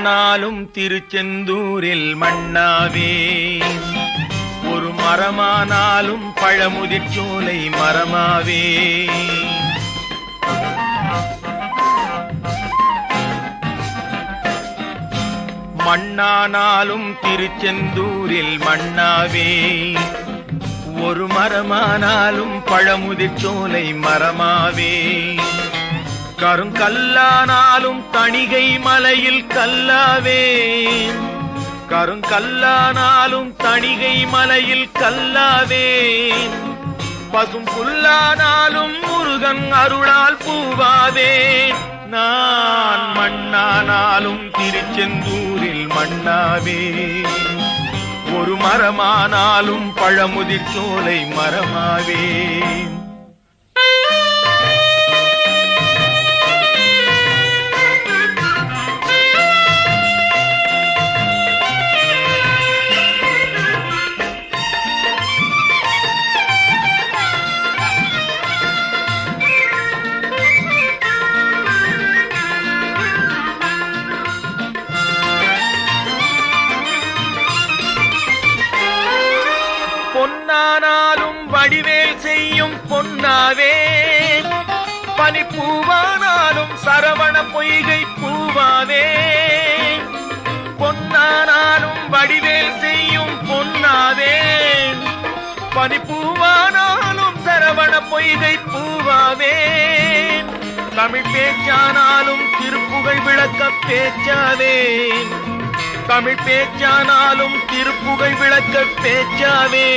மண்ணானாலும் திருச்செந்தூரில் மண்ணாவே, ஒரு மரமானாலும் பழமுதிர்ச்சோலை மரமாவே. மண்ணானாலும் திருச்செந்தூரில் மண்ணாவே, ஒரு மரமானாலும் பழமுதிர்ச்சோலை மரமாவே. கருங்கல்லானாலும் தணிகை மலையில் கல்லாவே, கருங்கல்லானாலும் தணிகை மலையில் கல்லாவே. பசும் புல்லானாலும் முருகன் அருளால் பூவாவே. நான் மண்ணானாலும் திருச்செந்தூரில் மண்ணாவே, ஒரு மரமானாலும் பழமுதிர்ச்சோலை மரமாவே. பொன்னானாலும் வடிவேல் செய்யும் பொன்னாவே, பனிப்பூவானாலும் சரவண பொய்கை பூவாவே. பொன்னானாலும் வடிவேல் செய்யும் பொன்னாவே, பனிப்பூவானாலும் சரவண பொய்கை பூவாவே. தமிழ் பேச்சானாலும் திருப்புகழ் விளக்க பேச்சாவே, தமிழ் பேச்சானாலும் திருப்புகழ் விளக்க பேச்சாவே.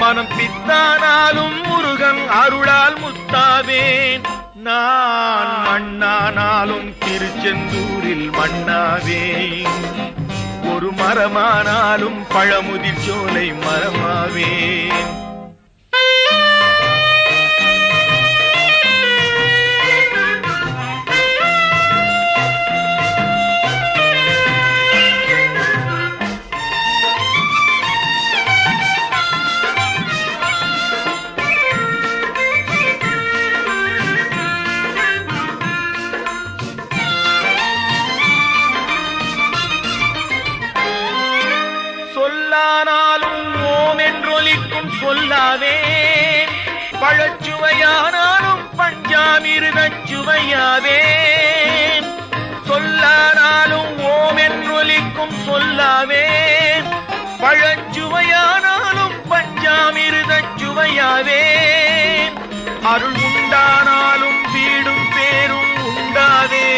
மனம் பித்தானாலும் முருகன் அருளால் முத்தாவேன். நான் மண்ணானாலும் திருச்செந்தூரில் மண்ணாவே, ஒரு மரமானாலும் பழமுதிர்ச்சோலை மரமாவே. சொல்லானாலும் ஓம் என்றொலிக்கும் சொல்லாவே, பழச்சுவையானாலும் பஞ்சாமிர்தச் சுவையாவே. சொல்லானாலும் ஓம் என்றொலிக்கும் சொல்லாவே, பழச்சுவையானாலும் பஞ்சாமிர்தச் சுவையாவே. அருள் உண்டானாலும் வீடும் பேரும் உண்டாவே,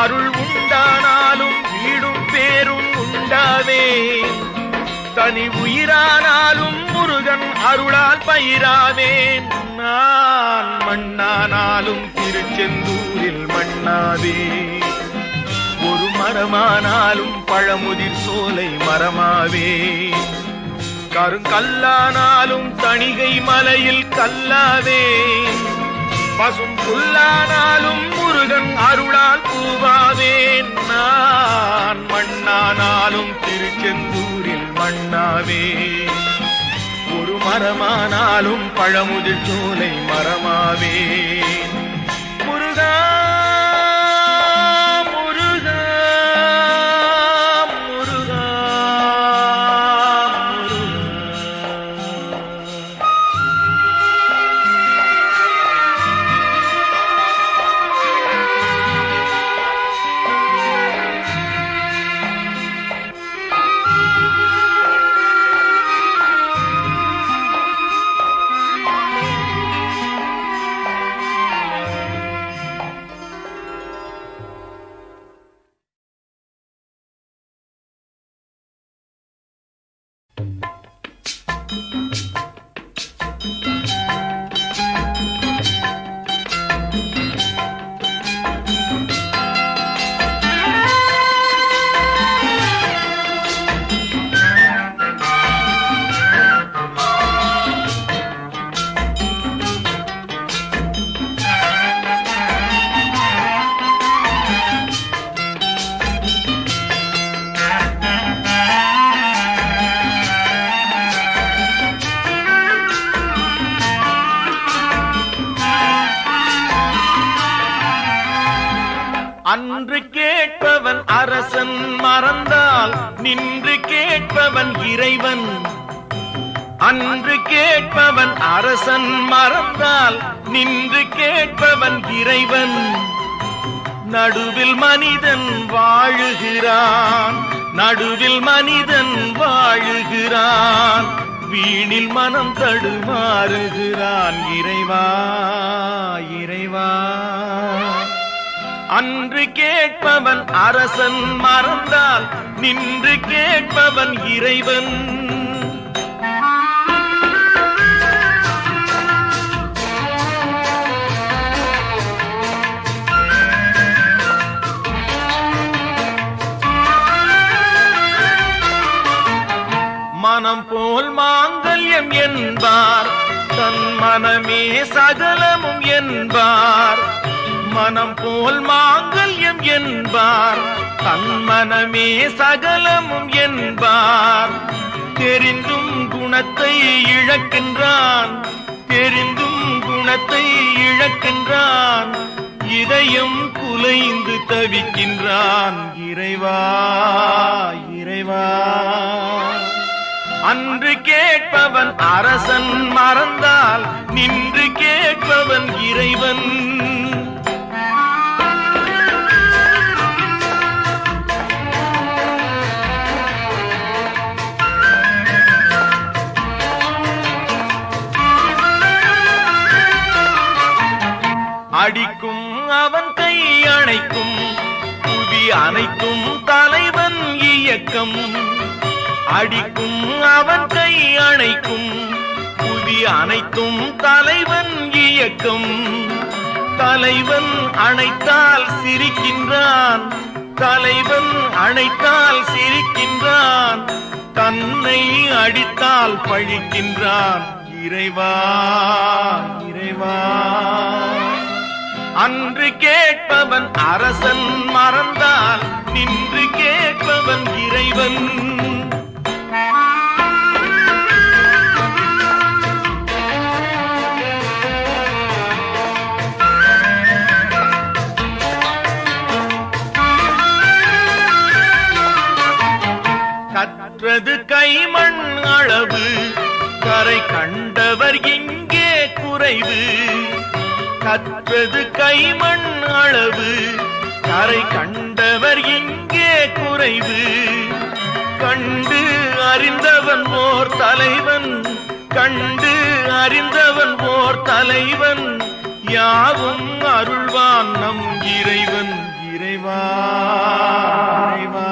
அருள் உண்டானாலும் வீடும் பேரும் உண்டாவே. தனி உயிரானாலும் முருகன் அருளால் பயிராவேன். நான் மண்ணானாலும் திருச்செந்தூரில் மண்ணாவே, ஒரு மரமானாலும் பழமுதிர் சோலை மரமாவே. கருங்கல்லானாலும் தணிகை மலையில் கல்லாவே, பசும் புல்லானாலும் முருகன் அருளால் பூவாவேன். நான் மண்ணானாலும் திருச்செந்தூரில் மண்ணாவே, ஒரு மரமானாலும் பழமுதிர்ச்சோலை மரமாவே. முருகா முருகா முருகா அன்று கேட்ட கேட்பவன் அரசன் மறந்தால் நின்று கேட்பவன் இறைவன். அன்று கேட்பவன் அரசன் மறந்தால் நின்று கேட்பவன் இறைவன். நடுவில் மனிதன் வாழுகிறான், நடுவில் மனிதன் வாழுகிறான், வீணில் மனம் தடுமாறுகிறான். இறைவா இறைவா, அன்று கேட்பவன் அரசன் மறந்தால் நின்று கேட்பவன் இறைவன். மனம் போல் மாங்கல்யம் என்பார், தன் மனமே சகலமும் என்பார். மனம் போல் மாங்கல்யம் என்பார், தன் மனமே சகலமும் என்பார். தெரிந்தும் குணத்தை இழக்கின்றான், தெரிந்தும் குணத்தை இழக்கின்றான். இதயம் குலைந்து தவிக்கின்றான். இறைவா இறைவா, அன்று கேட்பவன் அரசன் மறந்தால் நின்று கேட்பவன் இறைவன். அடிக்கும் அவன் கை அணைக்கும், புவி அனைத்தும் தலைவன் இயக்கம். அடிக்கும் அவன் கை அணைக்கும், புவி அனைத்தும் தலைவன் இயக்கம். தலைவன் அணைத்தால் சிரிக்கின்றான், தலைவன் அணைத்தால் சிரிக்கின்றான். தன்னை அடித்தால் பழிக்கின்றான். இறைவா இறைவா, அன்று கேட்பவன் அரசன் மறந்தால் நின்று கேட்பவன் இறைவன். கற்றது கைமண் அளவு, கரை கண்டவர் எங்கே குறைவு. கற்றது கைமண் அளவு, கரை கண்டவர் எங்கே குறைவு. கண்டு அறிந்தவன் ஓர் தலைவன், கண்டு அறிந்தவன் ஓர் தலைவன். யாவும் அருள்வான் நம் இறைவன். இறைவா இறைவா,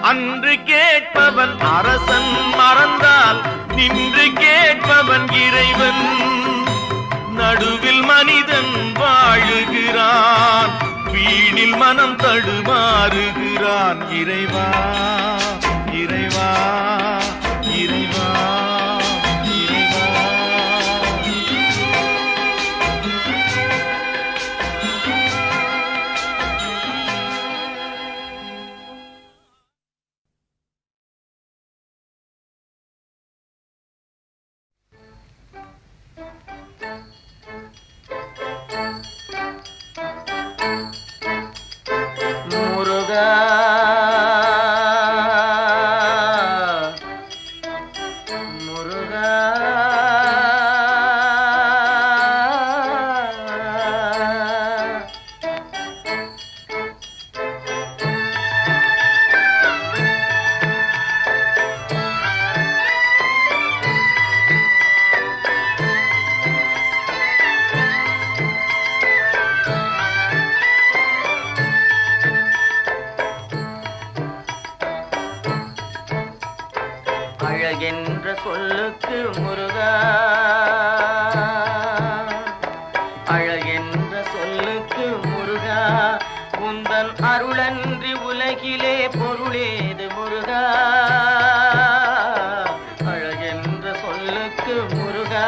அன்று கேட்பவன் அரசன் மறந்தால் நின்று கேட்பவன் இறைவன். நடுவில் மனிதன் வாழுகிறான், வீணில் மனம் தடுமாறுகிறான். இறைவா இறைவா இறைவா இறைவா. அழகென்ற சொல்லுக்கு முருகா, அழகென்ற சொல்லுக்கு முருகா. உந்தன் அருளன்றி உலகிலே பொருளேது முருகா. அழகென்ற சொல்லுக்கு முருகா,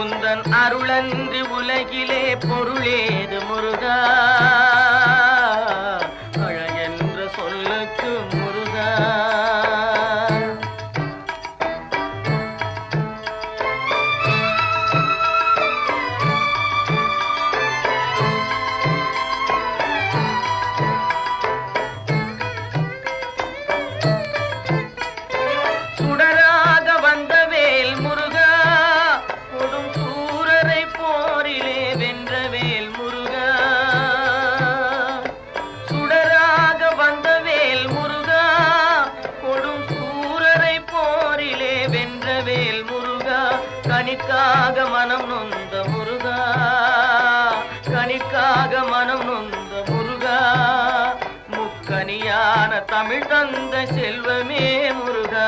உந்தன் அருளன்றி உலகிலே பொருளேது முருகா. அழகென்ற சொல்லுக்கு முருகா. தனியான தமிழ் தந்த செல்வமே முருகா,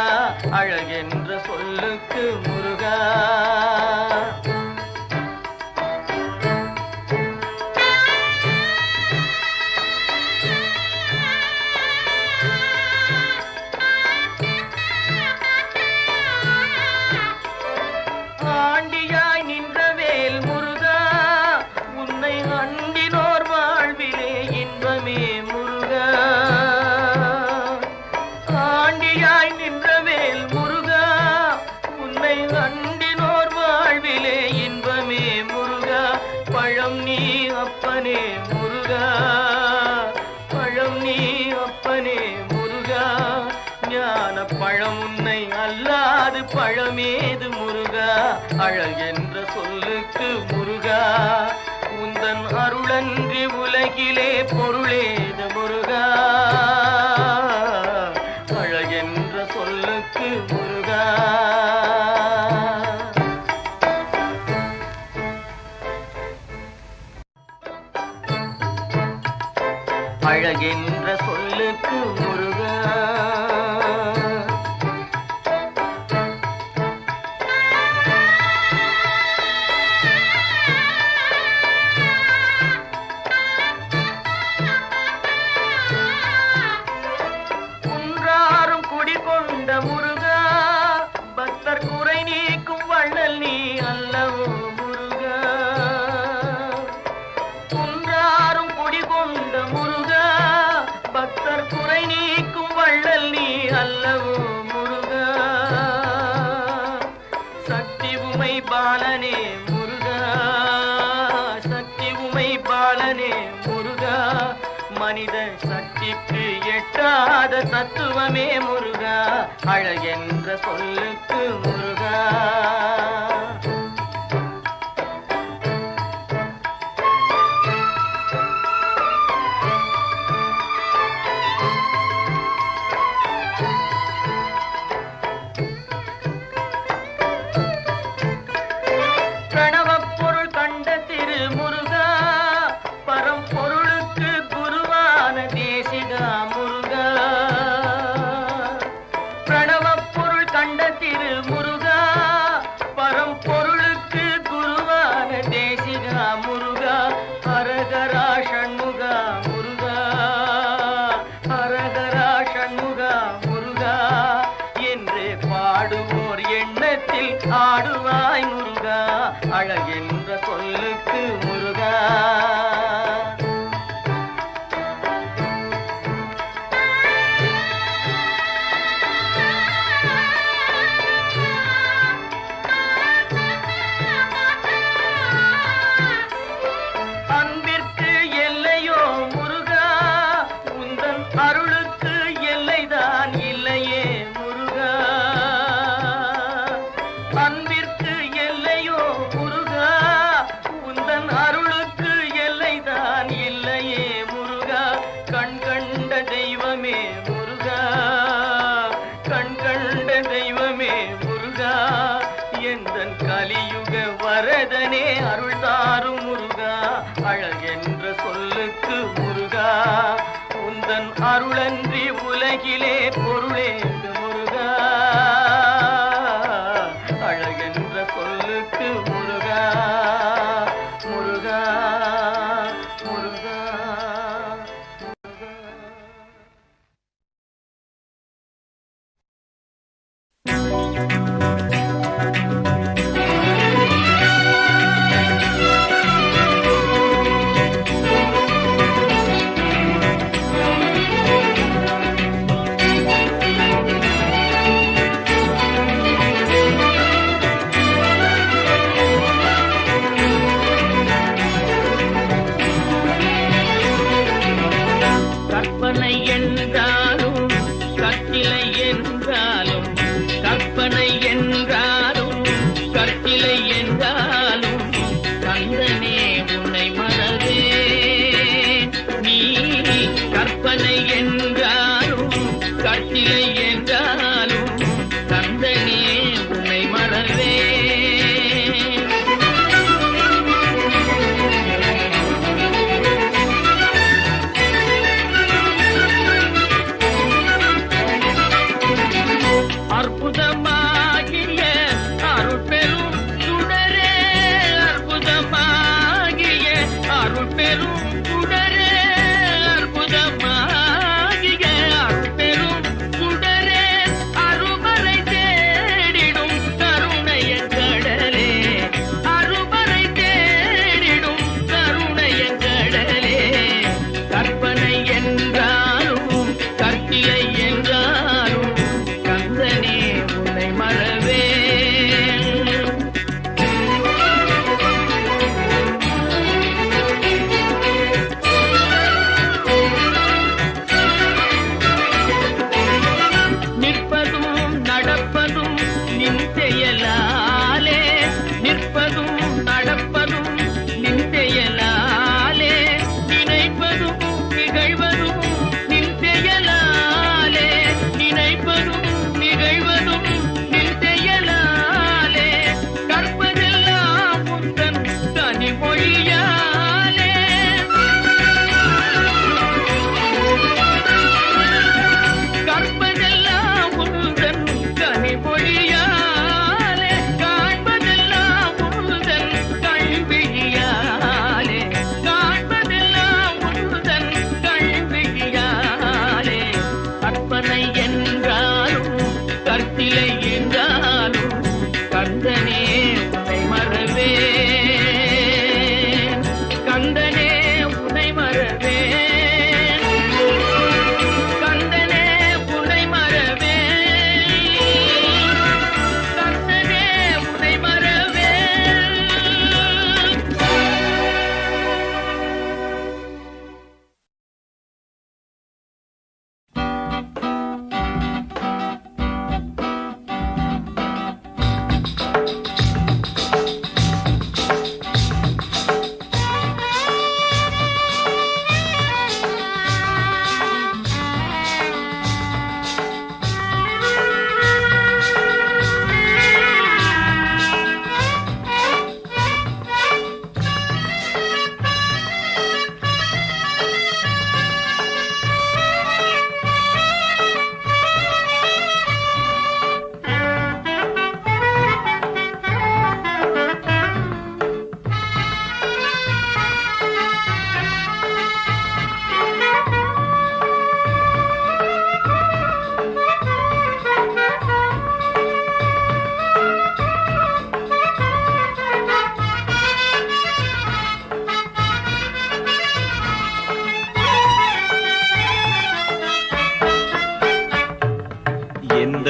அழகென்ற சொல்லுக்கு முருகா. ஆண்டியாய் நின்ற வேல் முருகா, உன்னை அண்டினோர் வாழ்விலே இன்பமே முருகா. ஆண்டியாய் நின்ற வேல் முருகா, உன்னை அண்டினோர் வாழ்விலே இன்பமே முருகா. பழம் நீ அப்பனே முருகா, பழம் நீ அப்பனே முருகா. ஞான பழம் உன்னை அல்லாது பழமேது முருகா, அழகென்ற சொல்லுக்கு முருகா. உந்தன் அருளன்றி உலகிலே பொருளேது முருகா, அழகென்ற சொல்லுக்கு முருகா. அழகென்ற சொல்லுக்கு முருகா. குன்றாரும் குடிகொண்ட முருகா, பக்தர் குறை நீக்கும் வள்ளல் நீ அல்லவோ முருகா. குன்றாரும் குடிகொண்ட முருகா, பக்தர் குறை நீக்கும் வள்ளல் நீ அல்லவோ முருகா. சக்தி உமை பாலனே முருகா, சக்தி உமை பாலனே முருகா. மனித சக்திக்கு எட்டாத தத்துவமே முருகா, அழகென்ற சொல்லுக்கு முருகா. பிரணவப் பொருள் கண்ட திரு முருகா, பரம்பொருளுக்கு குருவான தேசிகா முருகா. பிரணவப் பொருள் கண்ட திரு முருகா, பரம்பொருளுக்கு குருவான தேசிகா முருகா. ஹரஹரா ஷண்முகா முருகா, ஹரஹரா ஷண்முகா முருகா என்று பாடுவோர் எண்ணத்தில் ஆடுவாய் முருகா, அழகென்ற சொல்லுக்கு முருகா. அன்பிற்கு எல்லையோ முருகா, உந்தன் அருளுக்கு எல்லைதான் இல்லையே முருகா. அன்பிற்கு எல்லையோ முருகா, உந்தன் அருளுக்கு எல்லைதான் இல்லையே முருகா. கண் கண்ட தெய்வமே முருகா, கண் கண்ட தெய்வமே முருகா. எந்தன் கலியுக வரதனே அருள் தாரும் முருகா, அழகென்ற சொல்லுக்கு முருகா. உந்தன் அருளன்றி உலகிலே பொருளேது முருகா, அழகென்ற சொல்லுக்கு முருகா. முருகா முருகா கற்பனை என்றாலும் கட்டிலை என்றாலும், கற்பனை என்றாலும் கட்டிலை என்றாலும், கந்தனே உன்னை மறவே. நீ கற்பனை என்றாலும் கட்டிலை என்றாலும், கந்தனே உன்னை மறவே.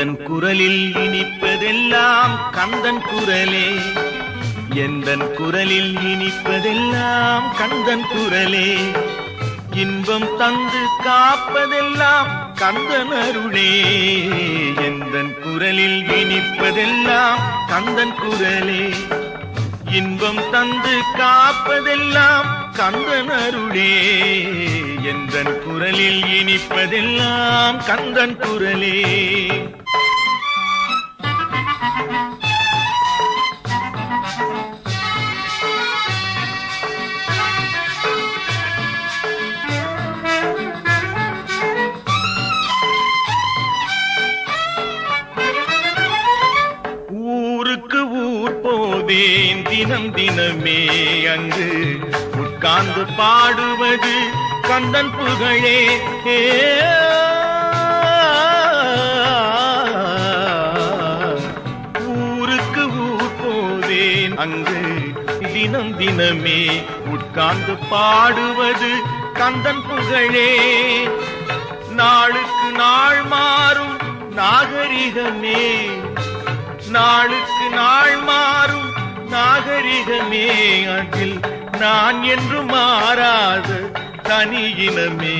எந்தன் குரலில் இனிப்பதெல்லாம் கந்தன் குரலே, எந்தன் குரலில் இனிப்பதெல்லாம் கந்தன் குரலே, இன்பம் தந்து காப்பதெல்லாம் கந்தன் அருளே, எந்தன் குரலில் இனிப்பதெல்லாம் கந்தன் குரலே, இன்பம் தந்து காப்பதெல்லாம் கந்தன் அருளே, எந்தன் குரலில் இனிப்பதெல்லாம் கந்தன் குரலே. ஊருக்கு ஊர் போவேன் தினம் தினமே, அங்கு உட்கார்ந்து பாடுவது கந்தன் புகழே. ஊருக்கு ஊர் போவேன் அங்கு தினம் தினமே, உட்கார்ந்து பாடுவது கந்தன் புகழே. நாளுக்கு நாள் மாறும் நாகரிகமே, நாளுக்கு நாள் மாறும் நாகரிகமே, அதில் நான் என்று மாறாத தனியினமே,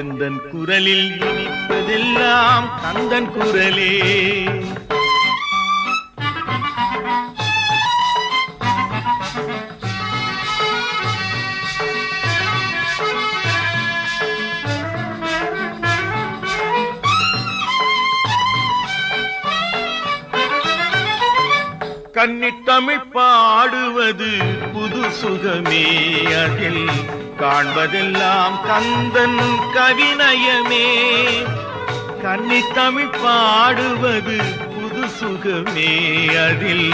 எந்தன் குரலில் இனிப்பதெல்லாம் கந்தன் குரலே. கன்னித்தமிழ் பாடுவது புது சுகமே, அதில் காண்பதெல்லாம் கந்தன் கவிநயமே. கன்னித்தமிழ் பாடுவது புது சுகமே, அதில்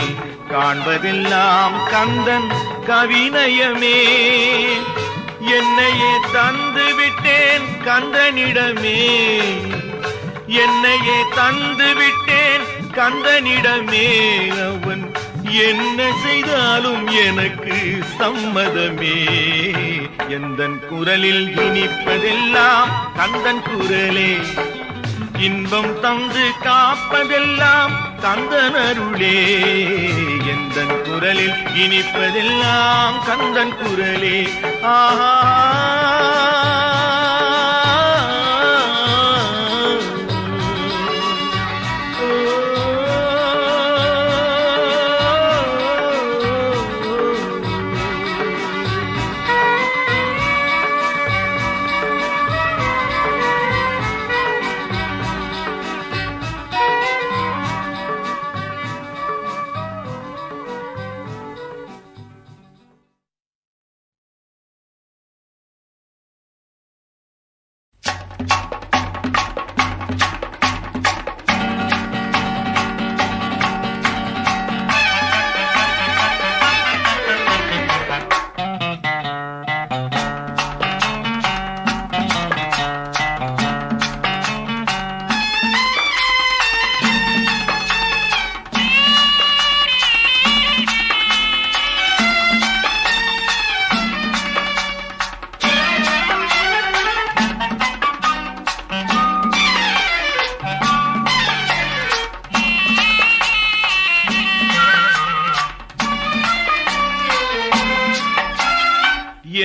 காண்பதெல்லாம் கந்தன் கவிநயமே. என்னையே தந்து விட்டேன் கந்தனிடமே, என்னையே தந்து விட்டேன் கந்தனிடமே, அவன் என்ன செய்தாலும் எனக்கு சம்மதமே, எந்தன் குரலில் இனிப்பதெல்லாம் கந்தன் குரலே, இன்பம் தந்து காப்பதெல்லாம் கந்தன் அருளே, எந்தன் குரலில் இனிப்பதெல்லாம் கந்தன் குரலே. ஆஹா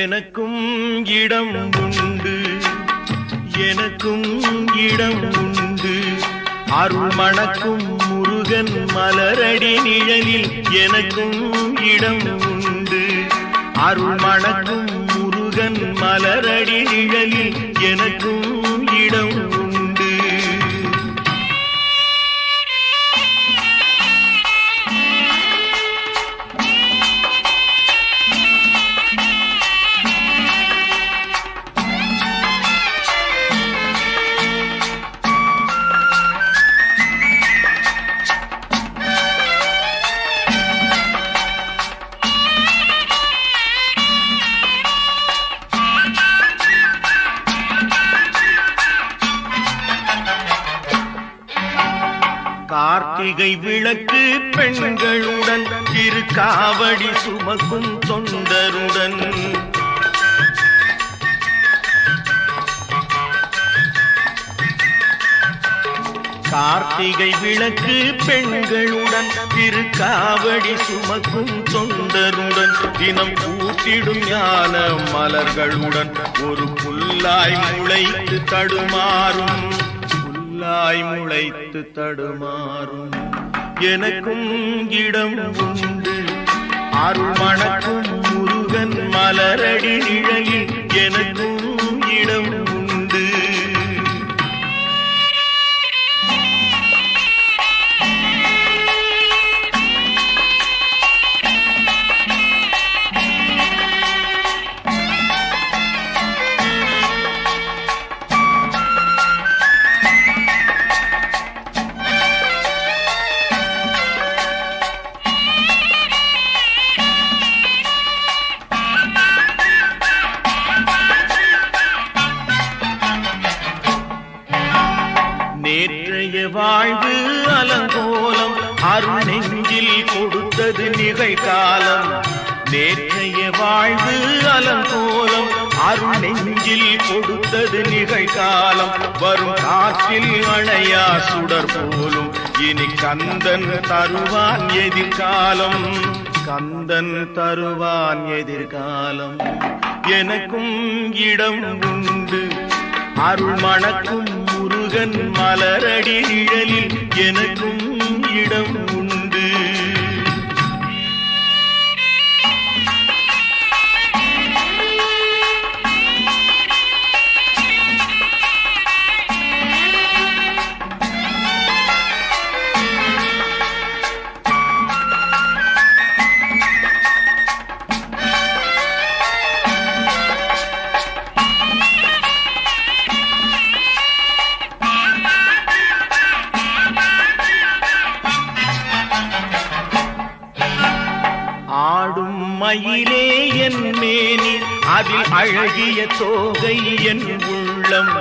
எனக்கும் இடம் உண்டு, எனக்கும் இடம் உண்டு, அருள் மணக்கும் முருகன் மலரடி நிழலில் எனக்கும் இடம் உண்டு, அருள் மணக்கும் முருகன் மலரடி நிழலில் எனக்கும் இடம் உண்டு. கார்த்திகை விளக்கு பெண்களுடன் திருக்காவடி சுமக்கும் தொண்டருடன் கார்த்திகை விளக்கு பெண்களுடன் திருக்காவடி சுமக்கும் தொண்டருடன் தினம் கூட்டிடும் ஞான மலர்களுடன் ஒரு புல்லாய் முளைத்து தடுமாறும் எனக்கும் இடம் உண்டு அருள் மணக்கும் முருகன் மலரடி நிழலில் எனக்கும் இடம் உண்டு. நேற்றைய வாழ்வு அலங்கோலம் அருள் நெஞ்சில் கொடுத்தது நிகழ்காலம். நேற்றைய வாழ்வு அலங்கோலம் அருள் நெஞ்சில் கொடுத்தது நிகழ்காலம். வரும் காற்றில் அணையா சுடர் போலும் இனி கந்தன் தருவான் எதிர்காலம். எனக்கும் இடம் உண்டு அருள் மணக்கும் முருகன் மலரடி நிழலில் எனக்கும் இடம் உண்டு. ஆடும் மயிலே என் மேனி அதில் அழகிய தோகை என் உள்ளம்.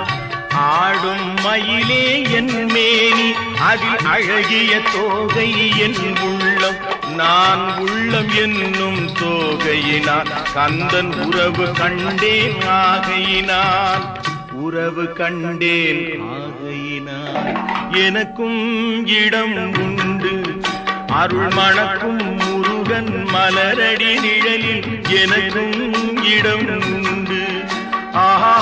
ஆடும் மயிலே என் மேனி அதில் அழகிய தோகை என் உள்ளம். நான் உள்ளம் என்னும் தோகையினால் கந்தன் உறவு கண்டேன் ஆகையினால் எனக்கும் இடம் உண்டு அருள் மணக்கும் முருகன் மலரடி நிழலில் எனக்கும் இடம் உண்டு. ஆஹா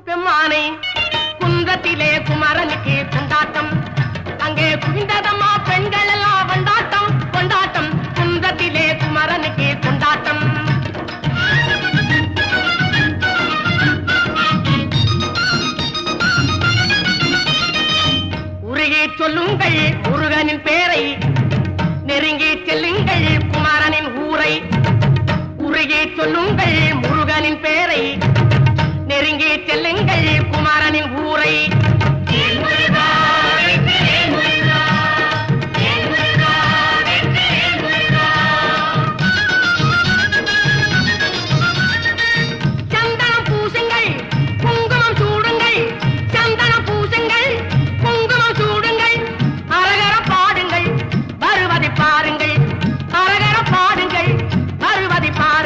பெம்மானை குன்றத்திலே குமரனுக்கு கொண்டாட்டம். அங்கே குவிந்ததம்மா பெண்கள் எல்லாம் கொண்டாட்டம் கொண்டாட்டம். குன்றத்திலே குமரனுக்கு கொண்டாட்டம். உருகி சொல்லுங்கள் முருகனின் பேரை, நெருங்கி செல்லுங்கள் குமரனின் ஊரை. உருகி சொல்லுங்கள் முருகனின் பேரை, நெருங்கி செல்லுங்கள் குமரனின் ஊரை. சந்தனம் பூசுங்கள் குங்குமம் சூடுங்கள், சந்தனம் பூசுங்கள் குங்குமம் சூடுங்கள். அரகர பாடுங்கள் வருவதை பாருங்கள், அரகர பாடுங்கள் வருவதை பாருங்கள்.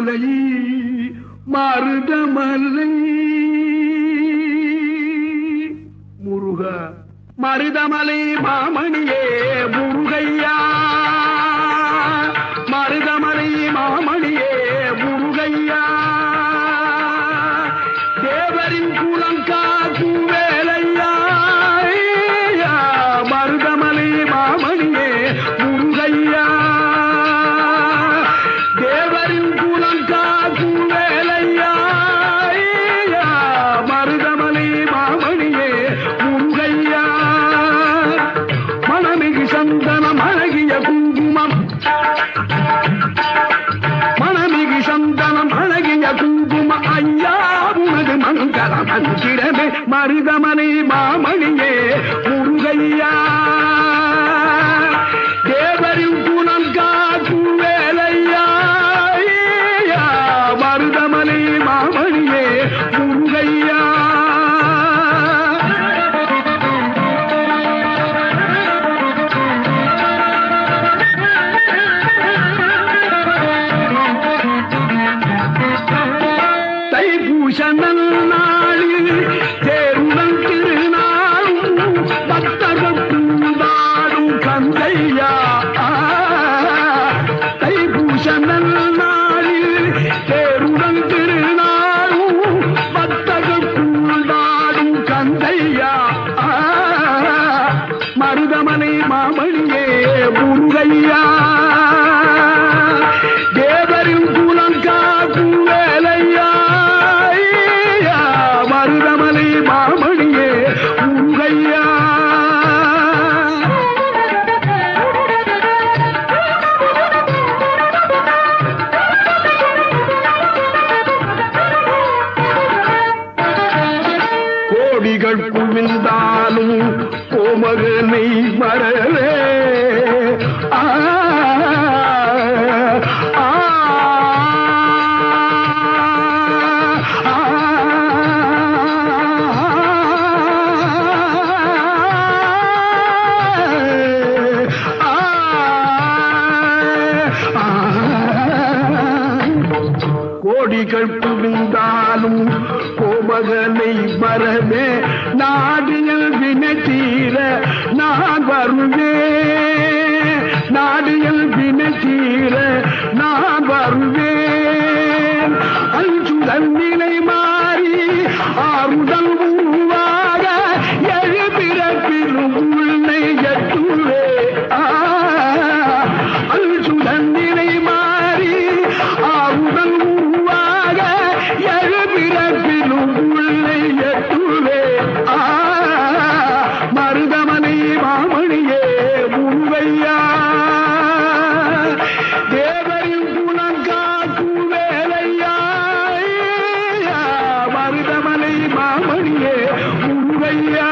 மருதமலை மருதமலை முருகா மருதமலை மாமணியே முருகையா மருதமலை மாமணியே முருகையா தேவரின் குலம் காக்கும் வேலையா மருதமலை மாமணியே முருகையா தேவரின் குலம் காக்கும் வேலையா மருதமலை மாமணியே முருகையா மணமிகு சந்தனம் அழகிய குங்குமம் மணமிகு சந்தனம் அழகிய குங்கும ஐயா உனது மங்கள மந்திரமே மருதமலை மாமணியே முருகையா தேவரின் குலம் காக்கும் வேலையா மருதமலை மாமணியே முருகையா தைப்பூசனல் நாளில் தேருடன் திருநாளும் பக்தர்கள் கூடாடும் கந்தையா தைப்பூசனல் நாளில் தேருடன் திருநாளும் பக்தர்கள் கூடாடும் கந்தையா மருதமலை மாமணியே முருகையா தேவரின் குலம் காக்கும் வேலையா மருதமலை மாமணியே முருகையா கோடிகள் குவிந்தாலும் கோமகனை மறவே கோடிகள் குவிந்தாலும் கோமகனை மறவே நாடியல் வினை தீர நான் வருவேன் நாடியல் வினை தீர நான் வருவேன் அஞ்சுதல் நிலை மாறி ஆறுதல் உருவாக எழுபிறப்பிலும் உள்ளே எட்டுவே அஞ்சுதல் நிலை மாறி ஆறுதல் உருவாக எழுபிறப்பிலும் உள்ளே எட்டுவே மருதமலை மாமணியே முருகையா தேவரின் குலம் காக்கும் வேலையா மருதமலை மாமணியே முருகையா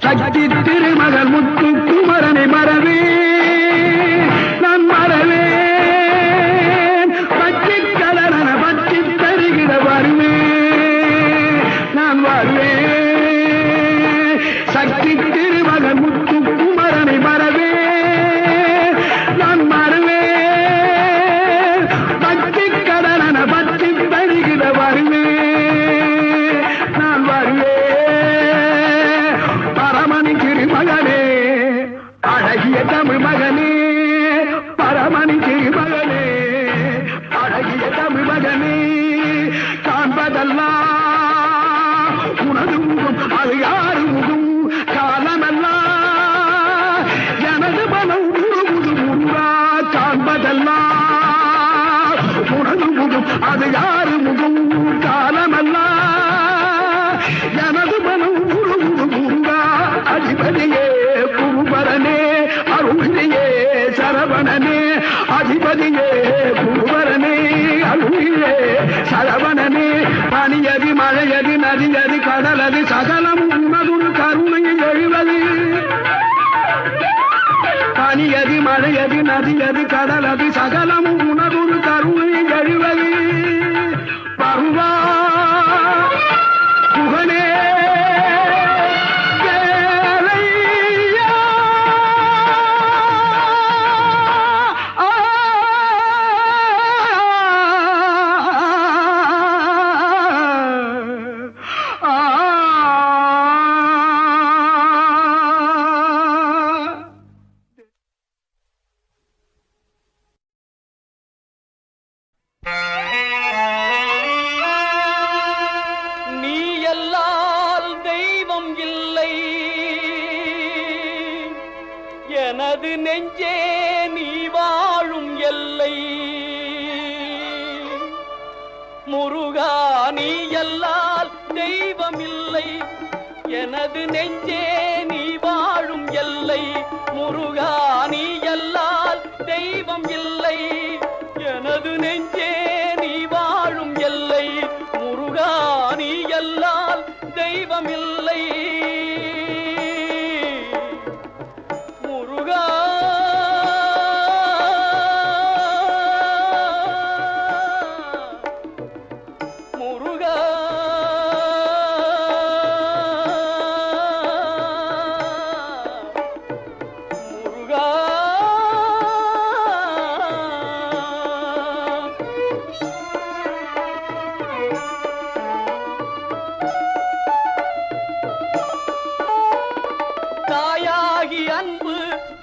சக்தி திருமகள் முத்து குமரனை மறவே நான் மறவேன் பச்சி கலரன பச்சி தருகிற வருவேன் நான் வருவேன் சக்தி திருமகள் முத்து குமரனை மறவே நான் மறவேன் பச்சி கலரன பச்சி தருகிற வருவேன் நான் வருவேன் பரமணி திருமகனே அழகிய தமிழ் மகனே பரமணி திருமகனே அழகிய தமிழ் மகனே காண்பதெல்லாம் உனது முகம் அது யாரு முகம் காலமெல்லாம் எனது மனம் முழுமுது முருகா காண்பதெல்லாம் உனது முகம் அது யாரு முகம் காலமெல்லாம் எனது மனம் முழுமுது குருவரனே அருளிலே சரவணனே பனியதி மழையதி நதியதி கடலதி சகலம் உனதுரு கருணையில் எழுவது பனியதி மழையதி நதியதி கடலதி சகலம் உனதுரு கருணையில் எழுவது பருவா புகழே எனது நெஞ்சே நீ வாழும் எல்லை முருகா நீ எல்லால் தெய்வமில்லை எனது நெஞ்சே நீ வாழும் எல்லை முருகா நீ எல்லால் தெய்வம் இல்லை எனது நெஞ்சே நீ வாழும் எல்லை முருகா நீ எல்லால் தெய்வமில்லை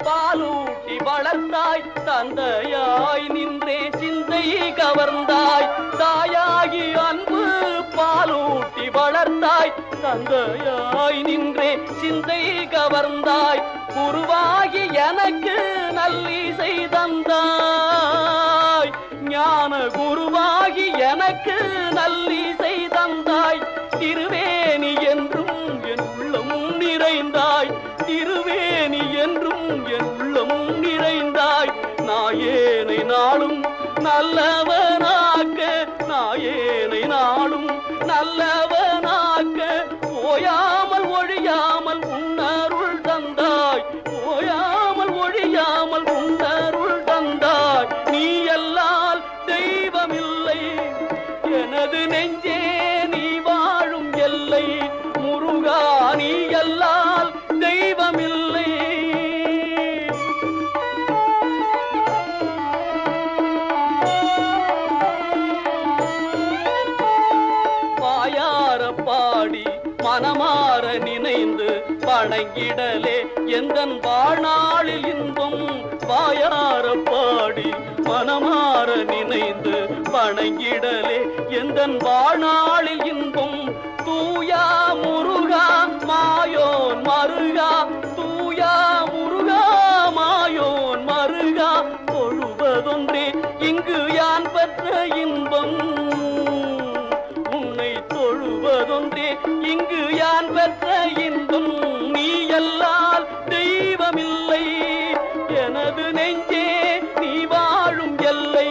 பாலூட்டி வளர்ந்தாய் தந்தையாய் நின்றே சிந்தை கவர்ந்தாய் தாயாகி அன்பு பாலூட்டி வளர்ந்தாய் தந்தையாய் நின்றே சிந்தை கவர்ந்தாய் குருவாகி எனக்கு நல்லிசை தந்தாய் ஞான குருவாகி எனக்கு நல்லிசை தந்தாய் திருவேணி என்றும் என் உள்ளம் நிறைந்தாய் திருவேணி என்றும் என் உள்ளம் நிறைந்தாய் நாயேனை நாளும் நல்லவனாக்க நாயேனை நாளும் நல்லவனாக்க ஓயாமல் ஒழியாமல் உன்னருள் தந்தாய் ஓயாமல் ஒழியாமல் உன்னருள் தந்தாய் நீ எல்லால் தெய்வமில்லை எனது நெஞ்சே நீ வாழும் எல்லை முருகா நீ எல்லால் தெய்வமில்லை வாயார பாடி மனமாற நினைந்து வணங்கிடலே எந்தன் வாழ்நாளில் இன்பம் வாயார பாடி மனமாற நினைந்து வணங்கிடலே எந்தன் வாழ்நாளில் இன்பம் தூயா முருகா மாயோன் மருகா தூயா முருகா மாயோன் மருகா தொழுவதொன்றே இங்கு யான் பெற்ற இன்பம் உன்னை தொழுவதொன்றே இங்கு யான் பெற்ற இன்பம் நீ எல்லால் தெய்வமில்லை எனது நெஞ்சே நீ வாழும் எல்லை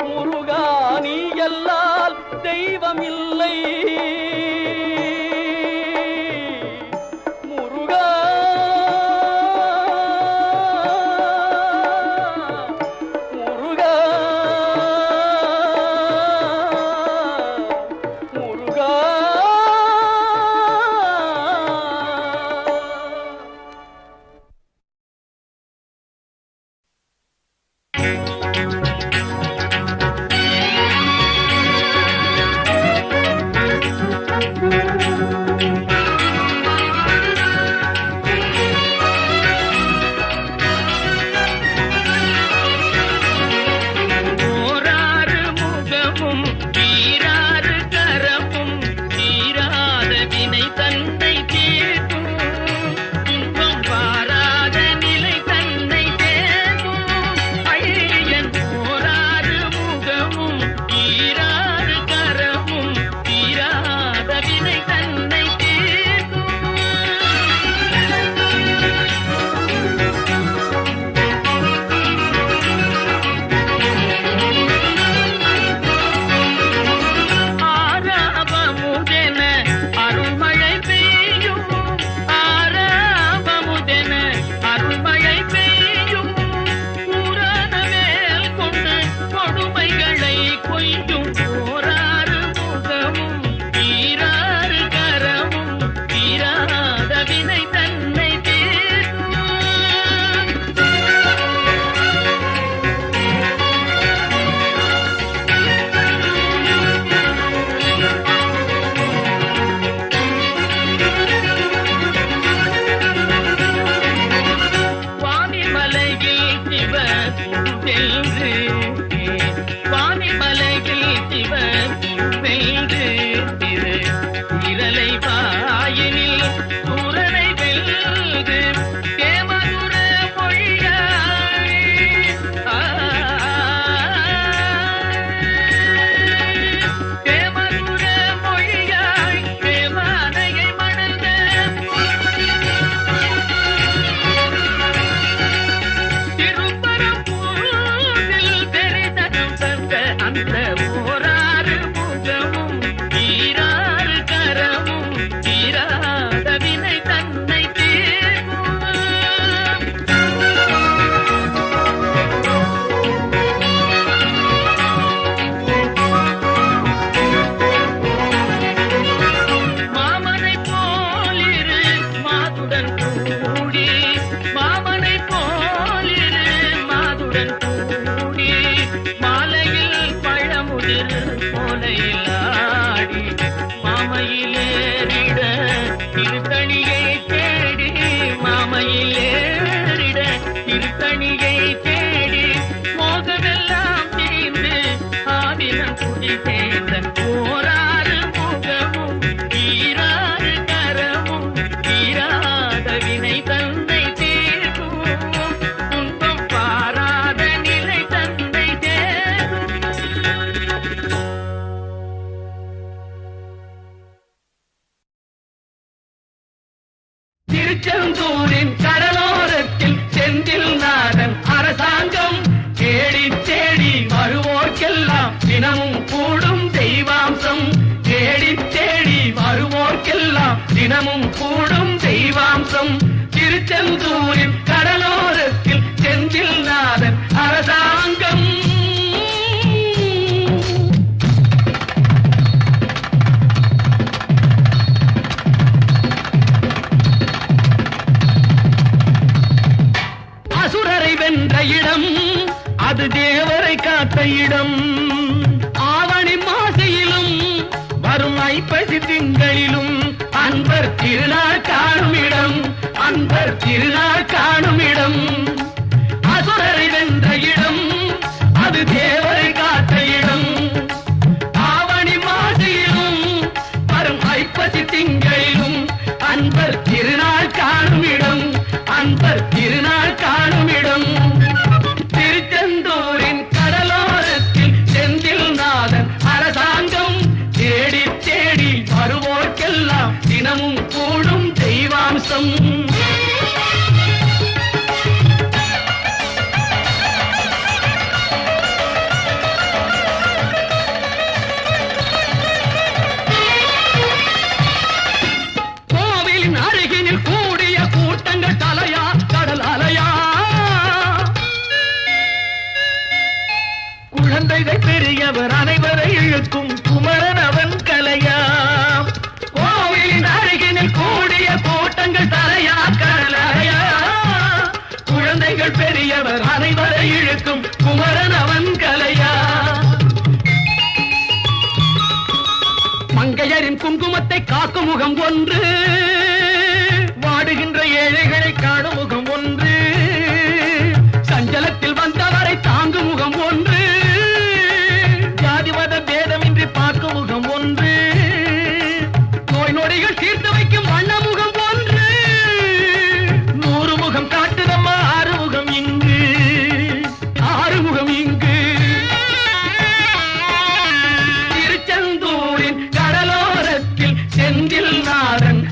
முருகா நீ எல்லால் தெய்வமில்லை முருகா முருகா முருகா கொஞ்சம் போராறு முகமும் வீராறு கரமும் வீராத வினை தன்னை தீர்க்கும். வாணிமலையில் சிவன் சென்று வாணிமலையில் சிவன் வென்று திரு இரலை வாயினில் சூரனை வெல்து தேவதுர மொழியாய் தேவதுர மொழியாய் தேவானையை மணந்த திருப்பரப்பூரில் தெரிதனம் தந்த அந்த ஓராறு முகமும் வீராறு கரமும் வீராத வினை தன்னை தீர்க்கும். மாமனை போலிரு மாதுடன் கூடி மாமனை போலிரு மாதுடன் கூடி மாலையில் பழமுதிர் போலையில் ஆடி மாமையிலேறிட திருத்தணியை தேடி மாமையிலேறிட திருத்தணியை தேடி மோகமெல்லாம் தீர்ந்து ஆதினம் குடி சேர்ந்த ஓராறு முகமும் வீராறு கரமும் வீராத வினை தன்னை தீர்க்கும். துன்பம் பாராத நிலை தன்னை தேர்க்கும். திருச்செந்தூரின் கடலோரத்தில் செந்தில் நாதன் அரசாங்கம் தேடி தேடி வருவோர்க்கெல்லாம் தினமும் கூடும் தெய்வாம்சம் தேடி தேடி வருவோர்க்கெல்லாம் தினமும் கூடும் தெய்வாம்சம். திருச்செந்தூரின் கடலோரத்தில் செந்தில் நாதன் அரசாங்கம். அசுரரை வென்ற இடம் அது தேவரை காத்த இடம். ஆவணி மாசையிலும் வரும் ஐப்பசி திங்களிலும் அன்பர் திருநாள் காணும் இடம் அன்பர் திருநாள் காணும் இடம். அசுரரை வென்ற இடம் அது தேவரை காத்த இடம். ஆவணி மாசையிலும் வரும் ஐப்பசி திங்களிலும் அன்பர் திருநாள் காணும் இடம் அன்பர் திருநாள் காணும் இடம். திருச்செந்தூரின் கடலோரத்தில் செந்தில் நாதன் அரசாங்கம் தேடி தேடி வருவோர்க்கெல்லாம் தினமும் கூடும் தெய்வாம்சம். கோவிலின் அருகினில் கூடிய கூட்டங்கள் தலையா கடல் அலையா. குழந்தைகள் பெரியவர் அனைவரை இழுக்கும் குமரன் அவன் கலையாம். கோவிலின் அருகினில் கூடிய கூட்டங்கள் தலையா கடல் அலையா. குழந்தைகள் பெரியவர் அனைவரை இழுக்கும் குமரன் அவன் கலையா. மங்கையரின் குங்குமத்தை காக்கும் முகம் ஒன்று வாடுகின்ற ஏழைகளை காணும் முகம் ஒன்று. சஞ்சலத்தில் வந்தவரை தாங்கும் முகம் ஒன்று. ஜாதிமத பேதமின்றி பார்க்கும் முகம் ஒன்று. நோய் நொடிகள் தீர்த்து வைக்கும் வண்ண முகம் ஒன்று. 100 முகம் காட்டுதம்மா ஆறுமுகம் இங்கு ஆறுமுகம் இங்கு. திருச்செந்தூரின் கடலோரத்தில் செந்தில் நாதன்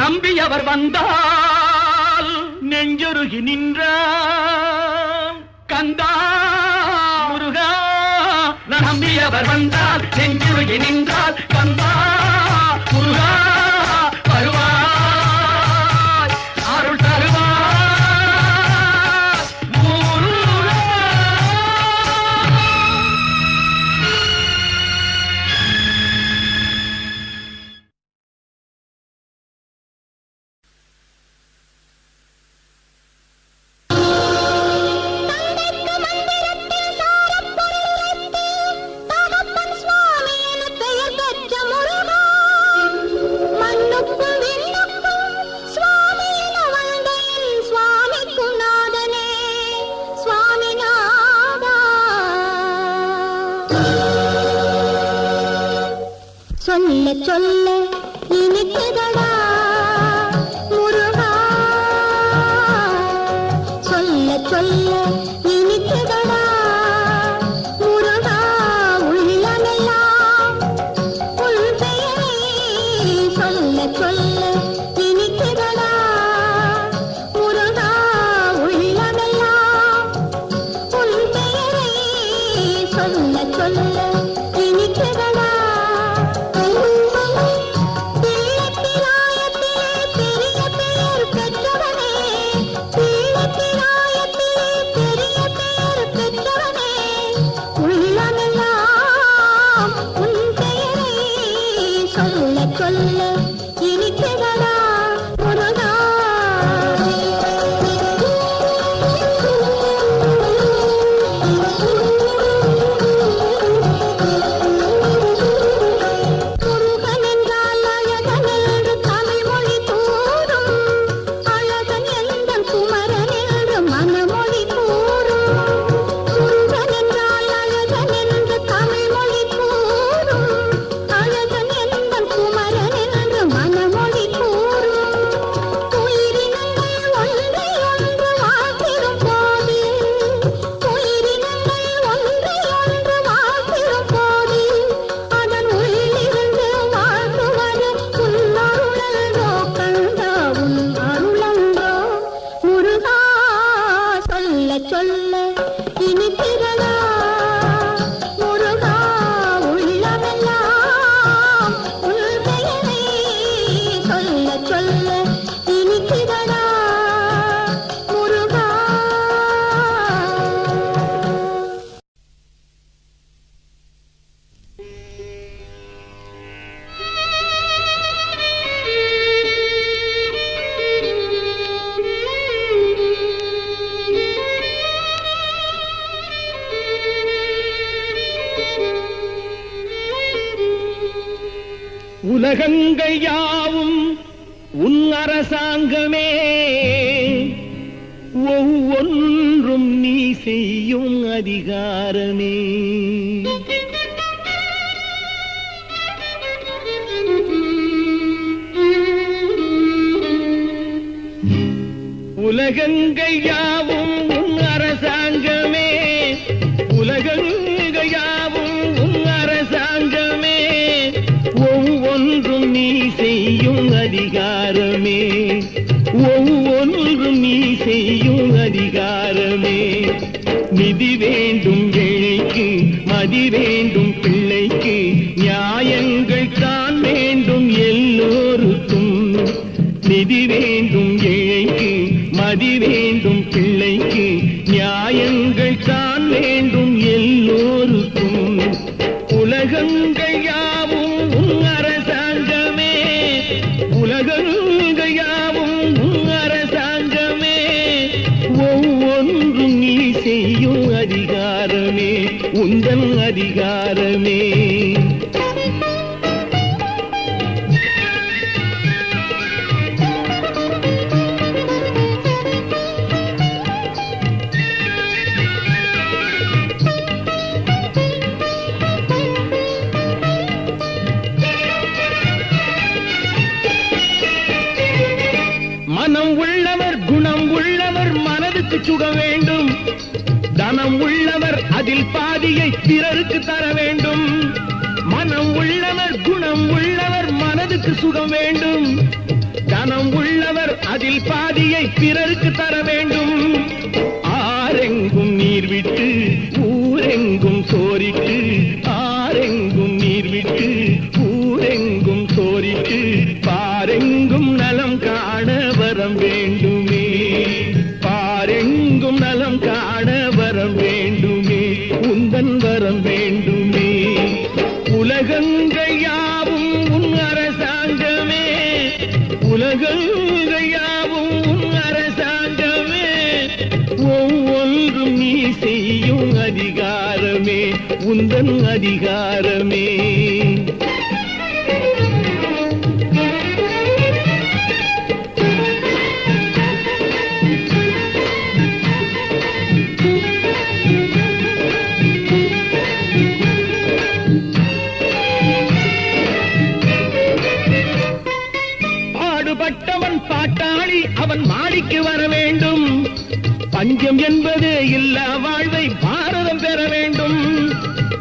நம்பியவர் வந்தால் நெஞ்சொருகி நின்றான் கந்தா முருகா நம்பியவர் வந்தால் நெஞ்சுருகி நின்றால் கந்தா முருகா வருவாய் அருள் தருவாய் முருகா. சொல்ல சொல்ல இனிக்குதடா முருகா சொல்ல சொல்ல இனிக்குதடா முருகா உள்ளமெல்லாம் உன் பெயரை சொல்ல சொல்ல இனிக்குதடா முருகா உள்ளமெல்லாம் உன் பெயரை சொல்ல சொல்ல இனிக்குதடா. சொல்ல இனிக்குதடா முருகா. முருகன் என்றால் அழகன் என்று தமிழ் மொழி கூறும் அழகன் எந்தன் குமரன் என்று மனமொழி கூறும். முருகன் என்றால் அழகன் என்று தமிழ் மொழி கூறும் அழகன் எந்தன் குமரன் என்று மனமொழி கூறும். உயிரினங்கள் ஒன்றை ஒன்று வாழ்த்திடும் போது உயிரினங்கள் ஒன்றை ஒன்று வாழ்த்திடும் போது அதன் உள்ளிருந்து வாழ்த்துவது உன் அருளன்றோ கண்டா உன் அருளன்றோ முருகா சொல்ல சொல்ல இனிக்கிறதா முருகா உள்ளமெல்லாம் உன் பெயரை சொல்ல சொல்ல இனிக்கிறதா முருகா. உலகங்கள் யாவும் உன் அரசாங்கமே ஒவ்வொன்றும் நீ செய்யும் அதிகாரமே. உலகங்கள் யாவும் உன் அரசாங்கமே உலகங்கள் யாவும் உன் அரசாங்கமே ஒவ்வொன்றும் நீ செய்யும் அதிகாரமே ஒவ்வொன்றும் நீ செய்யும் அதிகாரமே. நிதி வேண்டும் ஏழைக்கு மதி வேண்டும் பிள்ளைக்கு நியாயங்கள் தான் வேண்டும் எல்லோருக்கும். நிதி வேண்டும் ஏழைக்கு மதி வேண்டும் பிள்ளைக்கு நியாயங்கள் தான் வேண்டும் எல்லோருக்கும். உலகங்கள் யாவும் உன் அரசாங்கமே உலகங்கள் யாவும் உன் அரசாங்கமே ஒவ்வொன்றும் நீ செய்யும் அதிகாரமே உந்தன் அதிகாரமே. மனம் உள்ளவர் குணம் உள்ளவர் மனதுக்கு சுக வேண்டும். தனம் உள்ளவர் அதில் பாதியை பிறருக்கு தர வேண்டும். மனம் உள்ளவர் குணம் உள்ளவர் மனதுக்கு சுகம் வேண்டும். தனம் உள்ளவர் அதில் பாதியை பிறருக்கு தர வேண்டும். ஆரெங்கும் நீர் விட்டு ஊரெங்கும் சோரிட்டு, ஆரெங்கும் நீர் விட்டு ஊரெங்கும் சோரிட்டு, பாரெங்கும் நலம் காண வரம் வேண்டுமே, பாரெங்கும் நலம் காண வரம் வேண்டுமே, உந்தன் வரம் வேண்டுமே. உலகங்கள் யாவும் உன் அரசாங்கமே, உலகங்கள் யாவும் உன் அரசாங்கமே, ஒவ்வொன்றும் நீ செய்யும் அதிகாரமே, உந்தன் அதிகாரமே. பாடுபட்டவன் பாட்டாளி அவன் மாடிக்கு வர வேண்டும். பஞ்சம் என்பதே இல்லா வாழ்வை பாரதம் பெற வேண்டும்.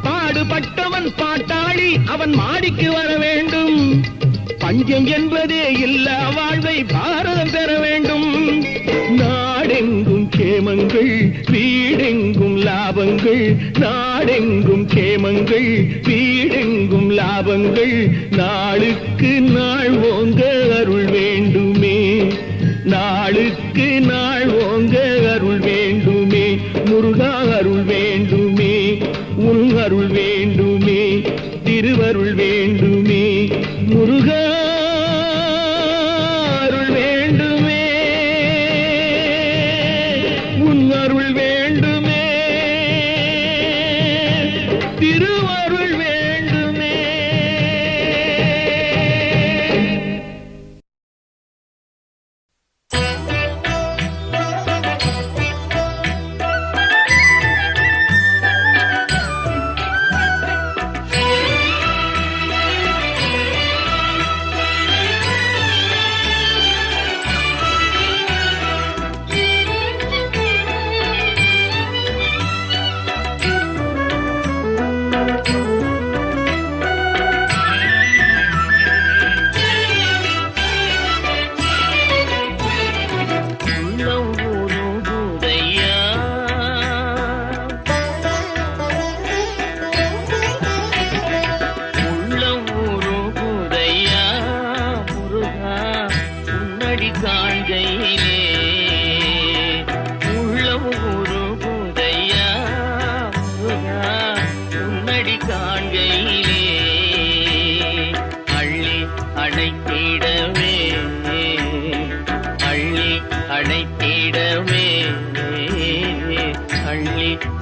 பாடுபட்டவன் பாட்டாளி அவன் மாடிக்கு வர வேண்டும். பஞ்சம் என்பதே இல்லா வாழ்வை பாரதம் பெற வேண்டும். நாடெங்கும் கேமங்கள் வீடெங்கும் லாபங்கள், நாடெங்கும் கேமங்கள் வீடெங்கும் லாபங்கள், நாளுக்கு நாள் ஓங்க அருள் வேண்டுமே, நாளுக்கு நாள் ஓங்க அருள் வேண்டுமே, முருகா அருள் வேண்டுமே, உன் அருள் வேண்டுமே, திருவருள் வேண்டுமே, முருகா அருள் வேண்டுமே, உன் அருள் வேண்டுமே, திருவருள் வேண்டுமே.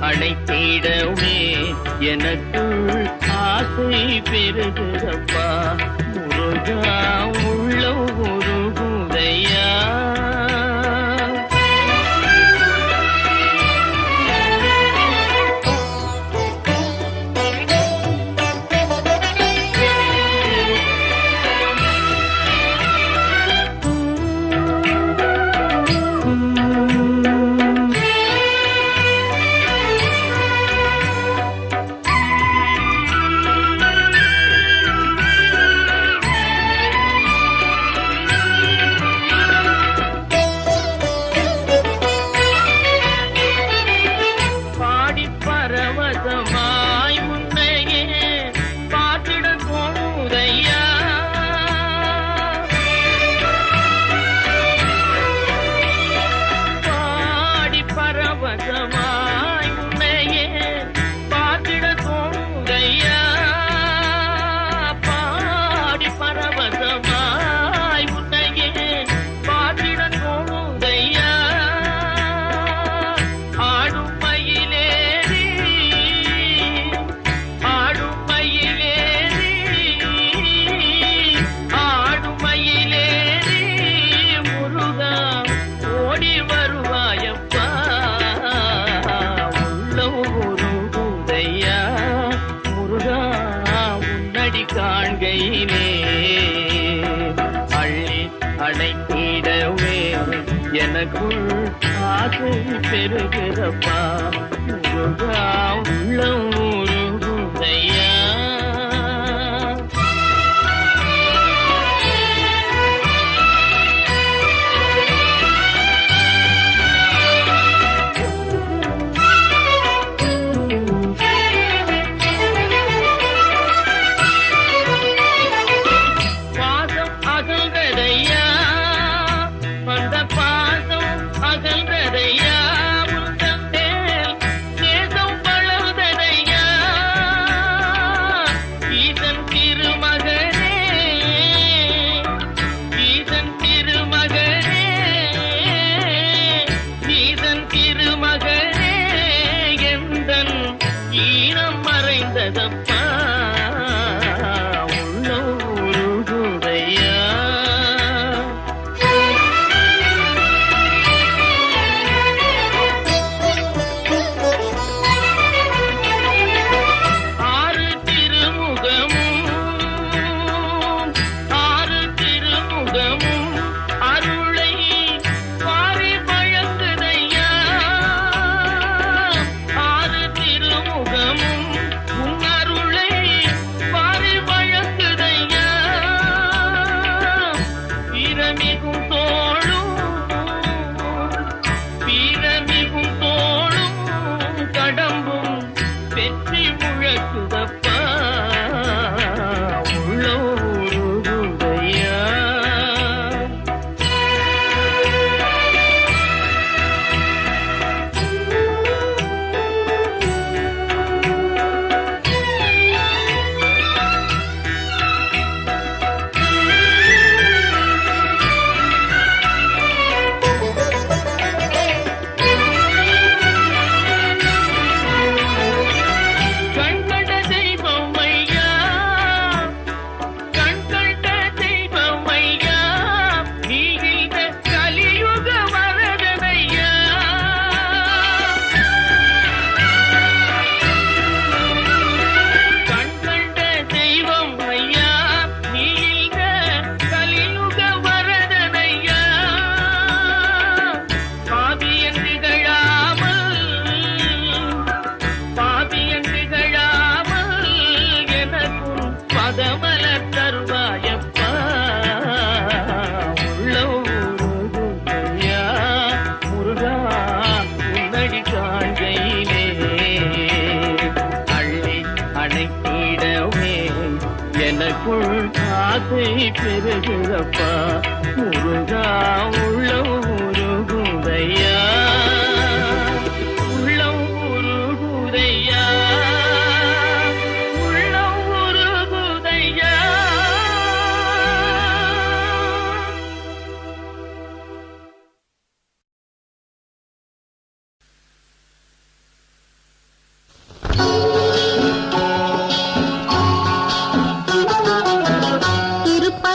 அழைத்திடவே எனக்குள் ஆசை பெருகிறப்பா, முருகா உள்ள ஒரு குதையா. காண்கையிலே அள்ளி அடைத்திடவே எனக்குள் ஆசை பெருகிறப்பா, முருகா உள்ளம் உருகுதையா. நிறைந்ததப்பா உள்ளம் உருகுதையா. எனக்குள் ஆசை பெருகிறப்பா முருகா உள்ளம் உருகுதையா உள்ளம் உருகுதையா உள்ளம் உருகுதையா.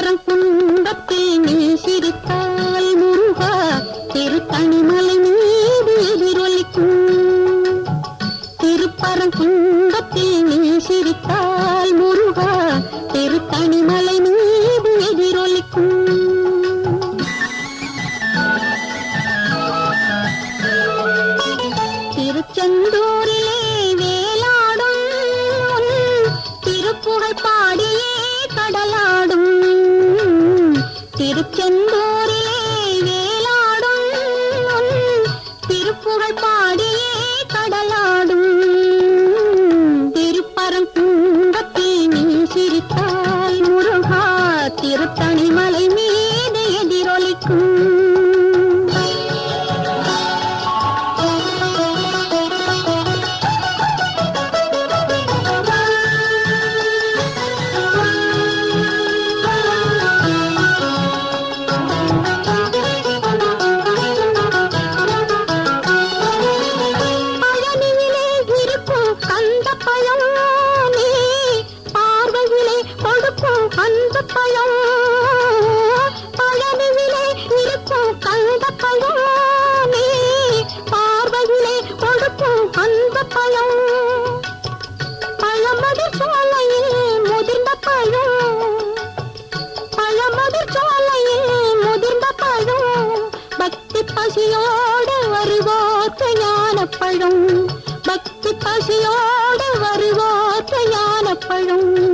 திருப்பரங்குன்றத்தில் நீ சிரித்தால் முருகா திருத்தணிமலை மீது எதிரொலிக்கும். திருப்பரங்குன்றத்தில் நீ சிரித்தால் முருகா திருத்தணிமலை மீது எதிரொலிக்கும். திருச்செந்தூரிலே வேலாடும் திருப்புகழ் பாடியே கடலாடும். திருச்செந்தூரிலே வேலாடும் திருப்புகழ் பாடியே கடலாடும். திருப்பரங்குன்றத்தில் நீ சிரித்தால் முருகா திருத்தணிமலை மீது எதிரொலிக்கும். பழனியிலே இருக்கும் கந்த பழம் நீ பார்வையிலே கொடுக்கும் அந்த பழம். பழமதிர் சோலையில் முதிர்ந்த பழம் பழமதிர் சோலையில் முதிர்ந்த பழம். பக்தி பசியோடு வருவோர்க்கு ஞான பழம் பக்தி பசியோடு வருவோர்க்கு ஞான பழம்.